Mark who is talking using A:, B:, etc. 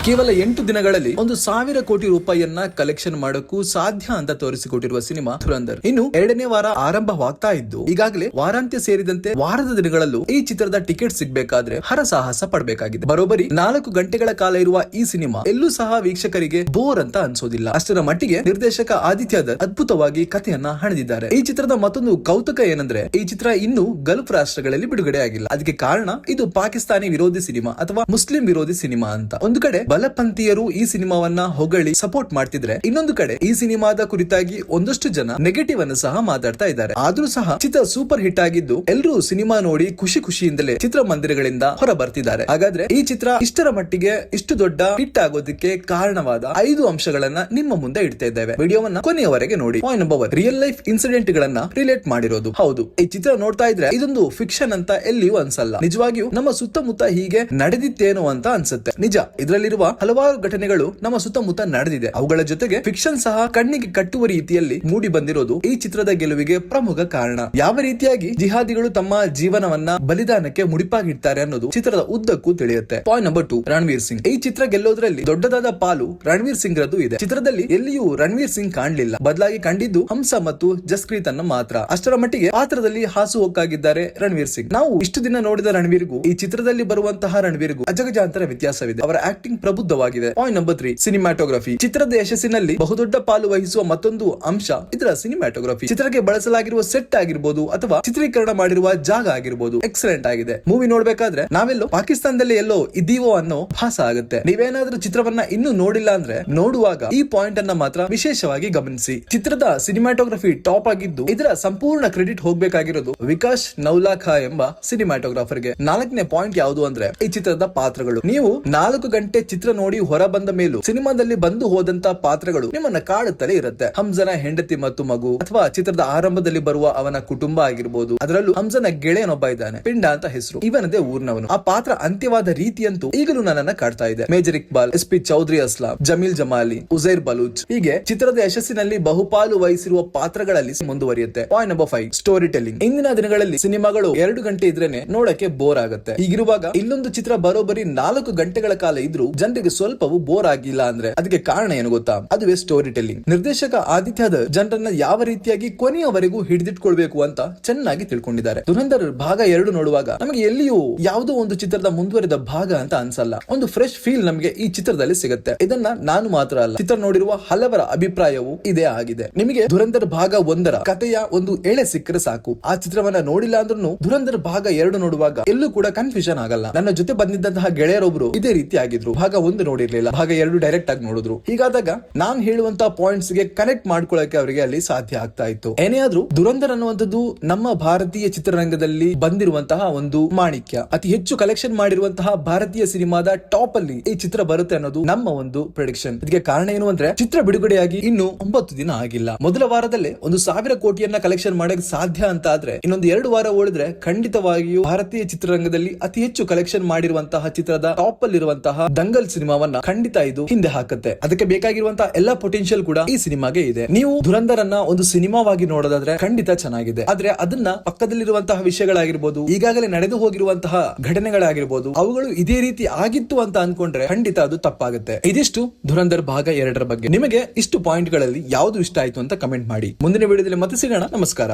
A: ಕೇವಲ 8 ದಿನಗಳಲ್ಲಿ 1,000 ಕೋಟಿ ರೂಪಾಯಿಯನ್ನ ಕಲೆಕ್ಷನ್ ಮಾಡೋಕ್ಕೂ ಸಾಧ್ಯ ಅಂತ ತೋರಿಸಿಕೊಟ್ಟಿರುವ ಸಿನಿಮಾ ಧುರಂಧರ್ ಇನ್ನು 2ನೇ ವಾರ ಆರಂಭವಾಗ್ತಾ ಇದ್ದು ಈಗಾಗಲೇ ವಾರಾಂತ್ಯ ಸೇರಿದಂತೆ ವಾರದ ದಿನಗಳಲ್ಲೂ ಈ ಚಿತ್ರದ ಟಿಕೆಟ್ ಸಿಗಬೇಕಾದ್ರೆ ಹರಸಾಹಸ ಪಡಬೇಕಾಗಿದೆ. ಬರೋಬ್ಬರಿ 4 ಗಂಟೆಗಳ ಕಾಲ ಇರುವ ಈ ಸಿನಿಮಾ ಎಲ್ಲೂ ಸಹ ವೀಕ್ಷಕರಿಗೆ ಬೋರ್ ಅಂತ ಅನ್ಸೋದಿಲ್ಲ. ಅಷ್ಟರ ಮಟ್ಟಿಗೆ ನಿರ್ದೇಶಕ ಆದಿತ್ಯ ದತ್ ಅದ್ಭುತವಾಗಿ ಕಥೆಯನ್ನ ಹಣಿದಿದ್ದಾರೆ. ಈ ಚಿತ್ರದ ಮತ್ತೊಂದು ಕೌತುಕ ಏನಂದ್ರೆ ಈ ಚಿತ್ರ ಇನ್ನೂ ಗಲ್ಫ್ ರಾಷ್ಟ್ರಗಳಲ್ಲಿ ಬಿಡುಗಡೆ ಆಗಿಲ್ಲ. ಅದಕ್ಕೆ ಕಾರಣ ಇದು ಪಾಕಿಸ್ತಾನಿ ವಿರೋಧಿ ಸಿನಿಮಾ ಅಥವಾ ಮುಸ್ಲಿಂ ವಿರೋಧಿ ಸಿನಿಮಾ ಅಂತ. ಒಂದು ಕಡೆ ಬಲಪಂಥೀಯರು ಈ ಸಿನಿಮಾವನ್ನ ಹೊಗಳಿ ಸಪೋರ್ಟ್ ಮಾಡ್ತಿದ್ರೆ, ಇನ್ನೊಂದು ಕಡೆ ಈ ಸಿನಿಮಾದ ಕುರಿತಾಗಿ ಒಂದಷ್ಟು ಜನ ನೆಗೆಟಿವ್ ಅನ್ನು ಸಹ ಮಾತಾಡ್ತಾ ಇದ್ದಾರೆ. ಆದ್ರೂ ಸಹ ಚಿತ್ರ ಸೂಪರ್ ಹಿಟ್ ಆಗಿದ್ದು ಎಲ್ಲರೂ ಸಿನಿಮಾ ನೋಡಿ ಖುಷಿಯಿಂದಲೇ ಚಿತ್ರಮಂದಿರಗಳಿಂದ ಹೊರ ಬರ್ತಿದ್ದಾರೆ. ಹಾಗಾದ್ರೆ ಈ ಚಿತ್ರ ಇಷ್ಟರ ಮಟ್ಟಿಗೆ ಇಷ್ಟು ದೊಡ್ಡ ಹಿಟ್ ಆಗೋದಕ್ಕೆ ಕಾರಣವಾದ 5 ಅಂಶಗಳನ್ನ ನಿಮ್ಮ ಮುಂದೆ ಇಡ್ತಾ ಇದ್ದೇವೆ. ವಿಡಿಯೋವನ್ನ ಕೊನೆಯವರೆಗೆ ನೋಡಿ. Point number 1, real life incident ಗಳನ್ನ ರಿಲೇಟ್ ಮಾಡಿರೋದು. ಹೌದು, ಈ ಚಿತ್ರ ನೋಡ್ತಾ ಇದ್ರೆ ಇದೊಂದು ಫಿಕ್ಷನ್ ಅಂತ ಎಲ್ಲಿಯೂ ಅನ್ಸಲ್ಲ. ನಿಜವಾಗಿಯೂ ನಮ್ಮ ಸುತ್ತಮುತ್ತ ಹೀಗೆ ನಡೆದಿತ್ತೇನೋ ಅಂತ ಅನ್ಸುತ್ತೆ. ನಿಜ, ಇದರಲ್ಲಿರುವ ಹಲವಾರು ಘಟನೆಗಳು ನಮ್ಮ ಸುತ್ತಮುತ್ತ ನಡೆದಿದೆ. ಅವುಗಳ ಜೊತೆಗೆ ಫಿಕ್ಷನ್ ಸಹ ಕಣ್ಣಿಗೆ ಕಟ್ಟುವ ರೀತಿಯಲ್ಲಿ ಮೂಡಿ ಬಂದಿರೋದು ಈ ಚಿತ್ರದ ಗೆಲುವಿಗೆ ಪ್ರಮುಖ ಕಾರಣ. ಯಾವ ರೀತಿಯಾಗಿ ಜಿಹಾದಿಗಳು ತಮ್ಮ ಜೀವನವನ್ನ ಬಲಿದಾನಕ್ಕೆ ಮುಡಿಪಾಗಿಡ್ತಾರೆ ಅನ್ನೋದು ಚಿತ್ರದ ಉದ್ದಕ್ಕೂ ತಿಳಿಯುತ್ತೆ. Point number 2, Ranveer Singh. ಈ ಚಿತ್ರ ಗೆಲ್ಲೋದ್ರಲ್ಲಿ ದೊಡ್ಡದಾದ ಪಾಲು ರಣವೀರ್ ಸಿಂಗ್ ರದ್ದು ಇದೆ. ಚಿತ್ರದಲ್ಲಿ ಎಲ್ಲಿಯೂ ರಣವೀರ್ ಸಿಂಗ್ ಕಾಣಲಿಲ್ಲ. ಬದಲಾಗಿ ಕಂಡಿದ್ದು ಹಂಸ ಮತ್ತು ಜಸ್ಪ್ರೀತ್ ಅನ್ನ ಮಾತ್ರ. ಅಷ್ಟರ ಮಟ್ಟಿಗೆ ಪಾತ್ರದಲ್ಲಿ ಹಾಸು ಹೊಕ್ಕಾಗಿದ್ದಾರೆ ರಣವೀರ್ ಸಿಂಗ್. ನಾವು ಇಷ್ಟು ದಿನ ನೋಡಿದ ರಣವೀರ್ಗೂ ಈ ಚಿತ್ರದಲ್ಲಿ ಬರುವಂತಹ ರಣವೀರ್ಗೂ ಅಜಗಜಾಂತರ ವ್ಯತ್ಯಾಸವಿದೆ. ಅವರ ಆಕ್ಟಿಂಗ್ ಪ್ರಬುದ್ಧವಾಗಿದೆ. Point number 3, cinematography. ಚಿತ್ರದ ಯಶಸ್ಸಿನಲ್ಲಿ ಬಹುದೊಡ್ಡ ಪಾಲು ವಹಿಸುವ ಮತ್ತೊಂದು ಅಂಶ ಇದರ ಸಿನಿಮಾಟೋಗ್ರಫಿ. ಚಿತ್ರಕ್ಕೆ ಬಳಸಲಾಗಿರುವ ಸೆಟ್ ಆಗಿರ್ಬೋದು ಅಥವಾ ಚಿತ್ರೀಕರಣ ಮಾಡಿರುವ ಜಾಗ ಆಗಿರ್ಬೋದು ಎಕ್ಸಲೆಂಟ್ ಆಗಿದೆ. ಮೂವಿ ನೋಡ್ಬೇಕಾದ್ರೆ ನಾವೆಲ್ಲೋ ಪಾಕಿಸ್ತಾನದಲ್ಲಿ ಎಲ್ಲೋ ಇದ್ದೀವೋ ಅನ್ನೋ ಭಾಸ ಆಗುತ್ತೆ. ನೀವೇನಾದ್ರೂ ಚಿತ್ರವನ್ನ ಇನ್ನೂ ನೋಡಿಲ್ಲ ಅಂದ್ರೆ ನೋಡುವಾಗ ಈ ಪಾಯಿಂಟ್ ಅನ್ನ ಮಾತ್ರ ವಿಶೇಷವಾಗಿ ಗಮನಿಸಿ. ಚಿತ್ರದ ಸಿನಿಮಾಟೋಗ್ರಫಿ ಟಾಪ್ ಆಗಿದ್ದು ಇದರ ಸಂಪೂರ್ಣ ಕ್ರೆಡಿಟ್ ಹೋಗ್ಬೇಕಾಗಿರೋದು ವಿಕಾಸ್ ನೌಲಾಖಾ ಎಂಬ ಸಿನಿಮಾಟೋಗ್ರಾಫರ್ಗೆ. 4ನೇ ಪಾಯಿಂಟ್ ಯಾವುದು ಅಂದ್ರೆ ಈ ಚಿತ್ರದ ಪಾತ್ರಗಳು. ನೀವು 4 ಗಂಟೆ ಚಿತ್ರ ನೋಡಿ ಹೊರ ಬಂದ ಮೇಲೂ ಸಿನಿಮಾದಲ್ಲಿ ಬಂದು ಹೋದಂತ ಪಾತ್ರಗಳು ನಿಮ್ಮನ್ನ ಕಾಡುತ್ತಲೇ ಇರುತ್ತೆ. ಹಂಸನ ಹೆಂಡತಿ ಮತ್ತು ಮಗು ಅಥವಾ ಚಿತ್ರದ ಆರಂಭದಲ್ಲಿ ಬರುವ ಅವನ ಕುಟುಂಬ ಆಗಿರ್ಬೋದು. ಅದರಲ್ಲೂ ಹಂಸನ ಗೆಳೆಯನೊಬ್ಬ ಇದ್ದಾನೆ, ಪಿಂಡ ಅಂತ ಹೆಸರು. ಇವನದೇ ಊರ್ನವನು. ಆ ಪಾತ್ರ ಅಂತ್ಯವಾದ ರೀತಿಯಂತೂ ಈಗಲೂ ನನ್ನನ್ನ ಕಾಡ್ತಾ ಇದೆ. ಮೇಜರ್ ಇಕ್ಬಾಲ್, SP ಚೌಧರಿ ಅಸ್ಲಾಂ, ಜಮೀಲ್ ಜಮಾಲಿ, ಉಜೈರ್ ಬಲೂಚ್ ಹೀಗೆ ಚಿತ್ರದ ಯಶಸ್ಸಿನಲ್ಲಿ ಬಹುಪಾಲು ವಹಿಸಿರುವ ಪಾತ್ರಗಳಲ್ಲಿ ಮುಂದುವರಿಯುತ್ತೆ. Point number 5, story telling. ಇಂದಿನ ದಿನಗಳಲ್ಲಿ ಸಿನಿಮಾಗಳು 2 ಗಂಟೆ ಇದ್ರೇನೆ ನೋಡಕ್ಕೆ ಬೋರ್ ಆಗುತ್ತೆ. ಹೀಗಿರುವಾಗ ಇಲ್ಲೊಂದು ಚಿತ್ರ ಬರೋಬ್ಬರಿ 4 ಗಂಟೆಗಳ ಕಾಲ ಇದ್ರೂ ಜನರಿಗೆ ಸ್ವಲ್ಪವೂ ಬೋರ್ ಆಗಿಲ್ಲ ಅಂದ್ರೆ ಅದಕ್ಕೆ ಕಾರಣ ಏನು ಗೊತ್ತಾ? ಅದುವೇ ಸ್ಟೋರಿ ಟೆಲ್ಲಿಂಗ್. ನಿರ್ದೇಶಕ ಆದಿತ್ಯ ದತ್ ಜನರನ್ನ ಯಾವ ರೀತಿಯಾಗಿ ಕೊನೆಯವರೆಗೂ ಹಿಡಿದಿಟ್ಕೊಳ್ಬೇಕು ಅಂತ ಚೆನ್ನಾಗಿ ತಿಳ್ಕೊಂಡಿದ್ದಾರೆ. ಧುರಂಧರ್ ಭಾಗ 2 ನೋಡುವಾಗ ನಮಗೆ ಎಲ್ಲಿಯೂ ಯಾವುದೋ ಒಂದು ಚಿತ್ರದ ಮುಂದುವರಿದ ಭಾಗ ಅಂತ ಅನ್ಸಲ್ಲ. ಒಂದು ಫ್ರೆಶ್ ಫೀಲ್ ನಮಗೆ ಈ ಚಿತ್ರದಲ್ಲಿ ಸಿಗುತ್ತೆ. ಇದನ್ನ ನಾನು ಮಾತ್ರ ಅಲ್ಲ, ಚಿತ್ರ ನೋಡಿರುವ ಹಲವರ ಅಭಿಪ್ರಾಯವೂ ಇದೇ ಆಗಿದೆ. ನಿಮಗೆ ಧುರಂಧರ್ ಭಾಗ 1ರ ಕಥೆಯ ಒಂದು ಎಳೆ ಸಿಕ್ಕರೆ ಸಾಕು. ಆ ಚಿತ್ರವನ್ನ ನೋಡಿಲ್ಲ ಅಂದ್ರೂ ಧುರಂಧರ್ ಭಾಗ 2 ನೋಡುವಾಗ ಎಲ್ಲೂ ಕೂಡ ಕನ್ಫ್ಯೂಷನ್ ಆಗಲ್ಲ. ನನ್ನ ಜೊತೆ ಬಂದಿದ್ದಂತಹ ಗೆಳೆಯರೊಬ್ರು ಇದೇ ರೀತಿ ಆಗಿದ್ರು. ಭಾಗ 1 ನೋಡಿರ್ಲಿಲ್ಲ, ಭಾಗ 2 ಡೈರೆಕ್ಟ್ ಆಗಿ ನೋಡಿದ್ರು. ಹೀಗಾದಾಗ ನಾನ್ ಹೇಳುವಂತ ಪಾಯಿಂಟ್ಸ್ ಗೆ ಕನೆಕ್ಟ್ ಮಾಡ್ಕೊಳ್ಳಕ್ಕೆ ಅವರಿಗೆ ಅಲ್ಲಿ ಸಾಧ್ಯ ಆಗ್ತಾ ಇತ್ತು. ಏನೇ ಆದ್ರೂ ಧುರಂಧರ್ ಅನ್ನುವಂಥದ್ದು ನಮ್ಮ ಭಾರತೀಯ ಚಿತ್ರರಂಗದಲ್ಲಿ ಬಂದಿರುವಂತಹ ಒಂದು ಮಾಣಿಕ್ಯ. ಅತಿ ಹೆಚ್ಚು ಕಲೆಕ್ಷನ್ ಮಾಡಿರುವಂತಹ ಭಾರತೀಯ ಸಿನಿಮಾದ ಟಾಪ್ ಅಲ್ಲಿ ಈ ಚಿತ್ರ ಬರುತ್ತೆ ಅನ್ನೋದು ನಮ್ಮ ಒಂದು ಪ್ರೆಡಿಕ್ಷನ್. ಇದಕ್ಕೆ ಕಾರಣ ಏನು ಅಂದ್ರೆ ಚಿತ್ರ ಬಿಡುಗಡೆಯಾಗಿ ಇನ್ನು 9 ದಿನ ಆಗಿಲ್ಲ. ಮೊದಲ ವಾರದಲ್ಲೇ 1,000 ಕೋಟಿಯನ್ನ ಕಲೆಕ್ಷನ್ ಮಾಡಕ್ಕೆ ಸಾಧ್ಯ ಅಂತ ಆದ್ರೆ ಇನ್ನೊಂದು 2 ವಾರ ಉಳಿದ್ರೆ ಖಂಡಿತವಾಗಿಯೂ ಭಾರತೀಯ ಚಿತ್ರರಂಗದಲ್ಲಿ ಅತಿ ಹೆಚ್ಚು ಕಲೆಕ್ಷನ್ ಮಾಡಿರುವಂತಹ ಚಿತ್ರದ ಟಾಪ್ ಅಲ್ಲಿ ಇರುವಂತಹ ದಂಗಲ್ ಸಿನಿಮಾವನ್ನ ಖಂಡಿತ ಇದು ಹಿಂದೆ ಹಾಕುತ್ತೆ. ಅದಕ್ಕೆ ಬೇಕಾಗಿರುವಂತಹ ಎಲ್ಲಾ ಪೊಟೆನ್ಶಿಯಲ್ ಕೂಡ ಈ ಸಿನಿಮಾಗೆ ಇದೆ. ನೀವು ಧುರಂಧರ್ ಅನ್ನ ಒಂದು ಸಿನಿಮಾವಾಗಿ ನೋಡೋದಾದ್ರೆ ಖಂಡಿತ ಚೆನ್ನಾಗಿದೆ. ಆದ್ರೆ ಅದನ್ನ ಪಕ್ಕದಲ್ಲಿರುವಂತಹ ವಿಷಯಗಳಾಗಿರ್ಬೋದು, ಈಗಾಗಲೇ ನಡೆದು ಹೋಗಿರುವಂತಹ ಘಟನೆಗಳಾಗಿರ್ಬೋದು, ಅವುಗಳು ಇದೇ ರೀತಿ ಆಗಿತ್ತು ಅಂತ ಅನ್ಕೊಂಡ್ರೆ ಖಂಡಿತ ಅದು ತಪ್ಪಾಗುತ್ತೆ. ಇದಿಷ್ಟು ಧುರಂಧರ್ ಭಾಗ 2ರ ಬಗ್ಗೆ. ನಿಮಗೆ ಇಷ್ಟು ಪಾಯಿಂಟ್ ಗಳಲ್ಲಿ ಯಾವ್ದು ಇಷ್ಟ ಆಯ್ತು ಅಂತ ಕಮೆಂಟ್ ಮಾಡಿ. ಮುಂದಿನ ವಿಡಿಯೋದಲ್ಲಿ ಮತ್ತೆ ಸಿಗೋಣ. ನಮಸ್ಕಾರ.